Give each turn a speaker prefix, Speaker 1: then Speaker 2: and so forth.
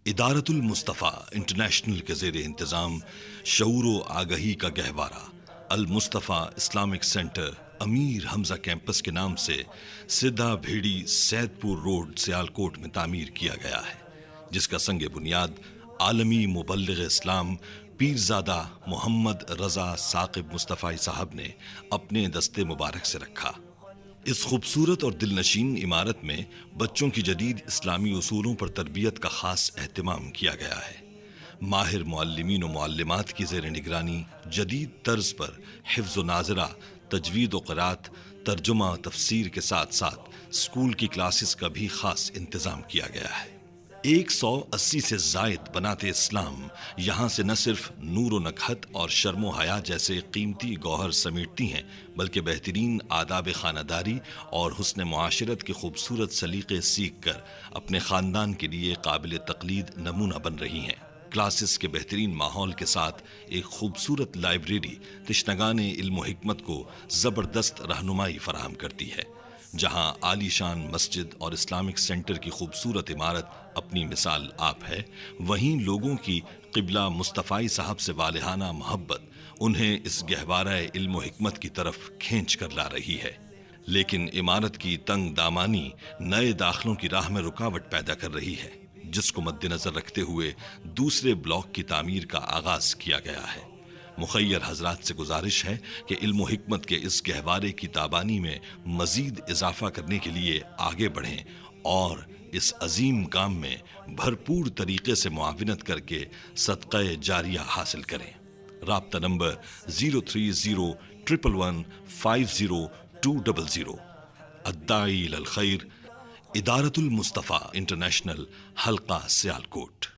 Speaker 1: ادارت المصطفیٰ انٹرنیشنل کے زیر انتظام شعور و آگہی کا گہوارہ المصطفیٰ اسلامک سینٹر امیر حمزہ کیمپس کے نام سے سدھا بھیڑی سید پور روڈ سیالکوٹ میں تعمیر کیا گیا ہے، جس کا سنگ بنیاد عالمی مبلغ اسلام پیرزادہ محمد رضا ثاقب مصطفی صاحب نے اپنے دستے مبارک سے رکھا۔ اس خوبصورت اور دلنشین عمارت میں بچوں کی جدید اسلامی اصولوں پر تربیت کا خاص اہتمام کیا گیا ہے۔ ماہر معلمین و معلمات کی زیر نگرانی جدید طرز پر حفظ و ناظرہ، تجوید و قرات، ترجمہ تفسیر کے ساتھ ساتھ اسکول کی کلاسز کا بھی خاص انتظام کیا گیا ہے۔ 180 سے زائد بنات اسلام یہاں سے نہ صرف نور و نکہت اور شرم و حیا جیسے قیمتی گوہر سمیٹتی ہیں، بلکہ بہترین آداب خانہ داری اور حسن معاشرت کے خوبصورت سلیقے سیکھ کر اپنے خاندان کے لیے قابل تقلید نمونہ بن رہی ہیں۔ کلاسز کے بہترین ماحول کے ساتھ ایک خوبصورت لائبریری تشنگان علم و حکمت کو زبردست رہنمائی فراہم کرتی ہے۔ جہاں عالی شان مسجد اور اسلامک سینٹر کی خوبصورت عمارت اپنی مثال آپ ہے، وہیں لوگوں کی قبلہ مصطفی صاحب سے والہانہ محبت انہیں اس گہوارہ علم و حکمت کی طرف کھینچ کر لا رہی ہے۔ لیکن عمارت کی تنگ دامانی نئے داخلوں کی راہ میں رکاوٹ پیدا کر رہی ہے، جس کو مد نظر رکھتے ہوئے دوسرے بلاک کی تعمیر کا آغاز کیا گیا ہے۔ مخیر حضرات سے گزارش ہے کہ علم و حکمت کے اس گہوارے کی تابانی میں مزید اضافہ کرنے کے لیے آگے بڑھیں اور اس عظیم کام میں بھرپور طریقے سے معاونت کر کے صدقہ جاریہ حاصل کریں۔ رابطہ نمبر 03011150200۔ الداعی الی الخیر، ادارت المصطفیٰ انٹرنیشنل، حلقہ سیالکوٹ۔